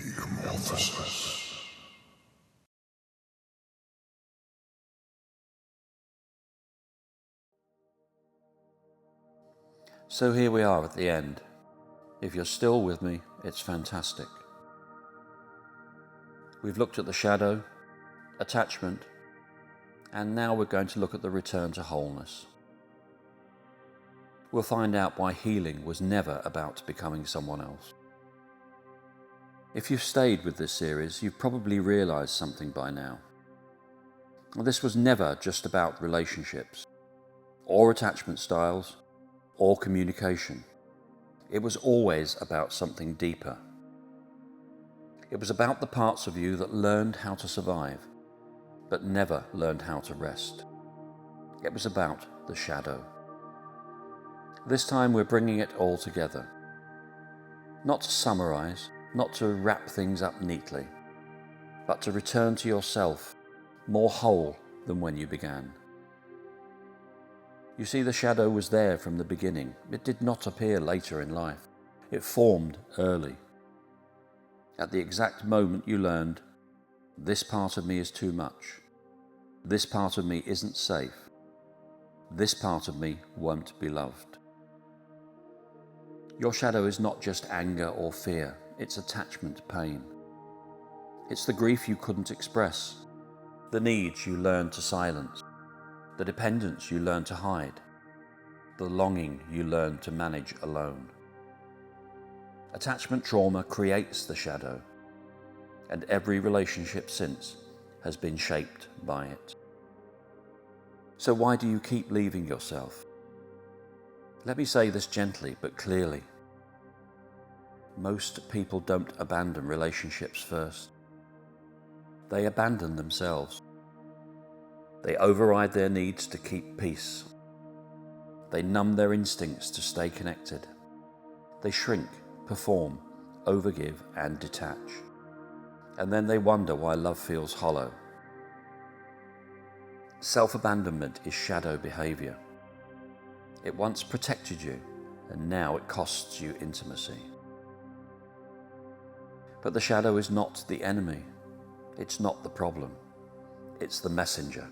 Metamorphosis. So here we are at the end. If you're still with me, it's fantastic. We've looked at the shadow, attachment, and now we're going to look at the return to wholeness. We'll find out why healing was never about becoming someone else. If you've stayed with this series, you've probably realized something by now. This was never just about relationships, or attachment styles, or communication. It was always about something deeper. It was about the parts of you that learned how to survive, but never learned how to rest. It was about the shadow. This time we're bringing it all together. Not to summarize, not to wrap things up neatly, but to return to yourself more whole than when you began. You see, the shadow was there from the beginning. It did not appear later in life. It formed early. At the exact moment you learned, this part of me is too much. This part of me isn't safe. This part of me won't be loved. Your shadow is not just anger or fear. It's attachment pain. It's the grief you couldn't express, the needs you learned to silence, the dependence you learned to hide, the longing you learned to manage alone. Attachment trauma creates the shadow, and every relationship since has been shaped by it. So why do you keep leaving yourself? Let me say this gently but clearly. Most people don't abandon relationships first. They abandon themselves. They override their needs to keep peace. They numb their instincts to stay connected. They shrink, perform, overgive, and detach. And then they wonder why love feels hollow. Self-abandonment is shadow behavior. It once protected you, and now it costs you intimacy. But the shadow is not the enemy. It's not the problem. It's the messenger.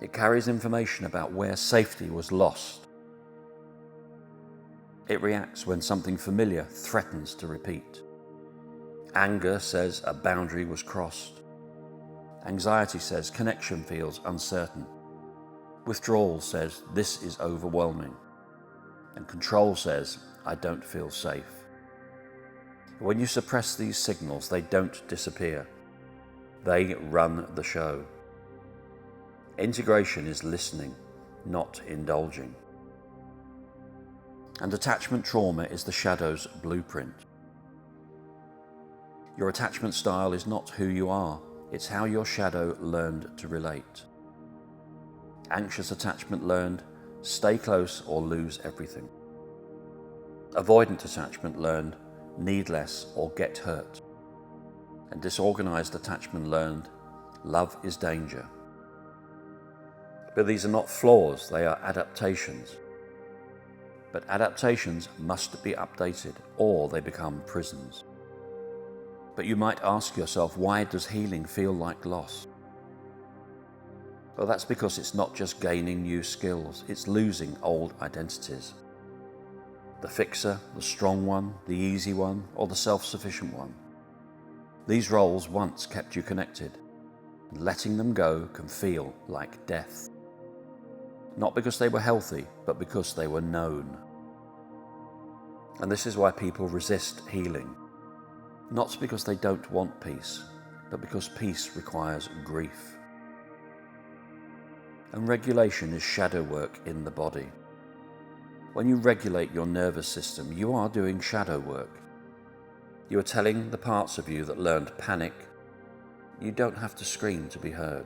It carries information about where safety was lost. It reacts when something familiar threatens to repeat. Anger says a boundary was crossed. Anxiety says connection feels uncertain. Withdrawal says this is overwhelming. And control says I don't feel safe. When you suppress these signals, they don't disappear. They run the show. Integration is listening, not indulging. And attachment trauma is the shadow's blueprint. Your attachment style is not who you are, it's how your shadow learned to relate. Anxious attachment learned, stay close or lose everything. Avoidant attachment learned, need less or get hurt. And disorganized attachment learned, love is danger. But these are not flaws, they are adaptations. But adaptations must be updated or they become prisons. But you might ask yourself, why does healing feel like loss? Well, that's because it's not just gaining new skills, it's losing old identities. The fixer, the strong one, the easy one, or the self-sufficient one. These roles once kept you connected. Letting them go can feel like death. Not because they were healthy, but because they were known. And this is why people resist healing. Not because they don't want peace, but because peace requires grief. And regulation is shadow work in the body. When you regulate your nervous system, you are doing shadow work. You are telling the parts of you that learned panic, you don't have to scream to be heard.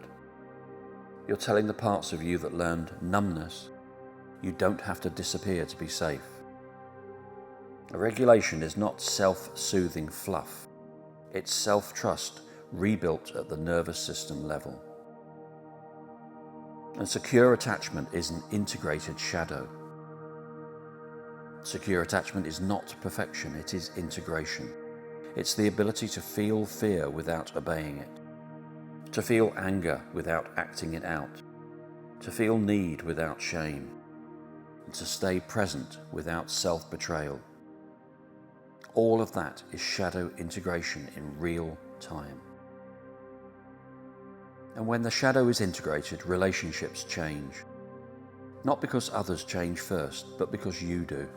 You're telling the parts of you that learned numbness, you don't have to disappear to be safe. A regulation is not self-soothing fluff. It's self-trust rebuilt at the nervous system level. And secure attachment is an integrated shadow. Secure attachment is not perfection, it is integration. It's the ability to feel fear without obeying it, to feel anger without acting it out, to feel need without shame, and to stay present without self-betrayal. All of that is shadow integration in real time. And when the shadow is integrated, relationships change. Not because others change first, but because you do.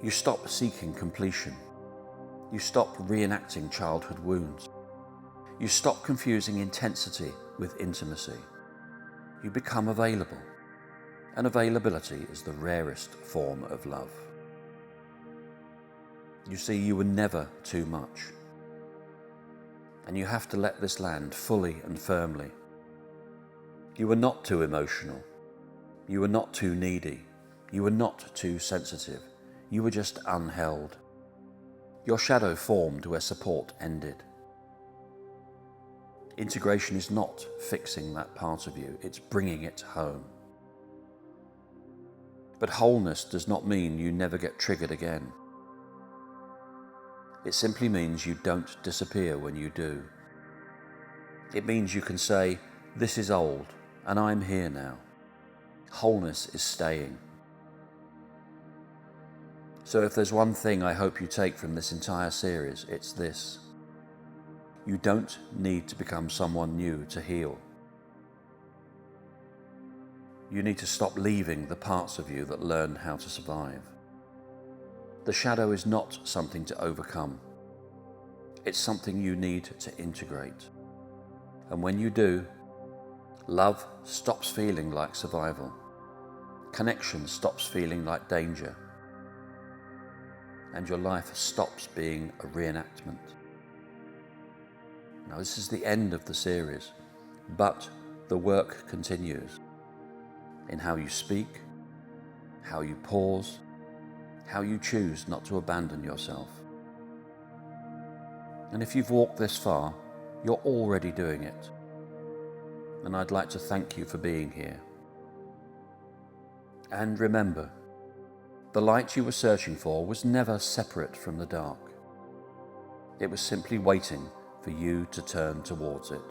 You stop seeking completion. You stop reenacting childhood wounds. You stop confusing intensity with intimacy. You become available. And availability is the rarest form of love. You see, you were never too much. And you have to let this land fully and firmly. You were not too emotional. You were not too needy. You were not too sensitive. You were just unheld. Your shadow formed where support ended. Integration is not fixing that part of you, it's bringing it home. But wholeness does not mean you never get triggered again. It simply means you don't disappear when you do. It means you can say, this is old, and I'm here now. Wholeness is staying. So if there's one thing I hope you take from this entire series, it's this. You don't need to become someone new to heal. You need to stop leaving the parts of you that learn how to survive. The shadow is not something to overcome. It's something you need to integrate. And when you do, love stops feeling like survival. Connection stops feeling like danger. And your life stops being a reenactment. Now, this is the end of the series, but the work continues in how you speak, how you pause, how you choose not to abandon yourself. And if you've walked this far, you're already doing it. And I'd like to thank you for being here. And remember, the light you were searching for was never separate from the dark. It was simply waiting for you to turn towards it.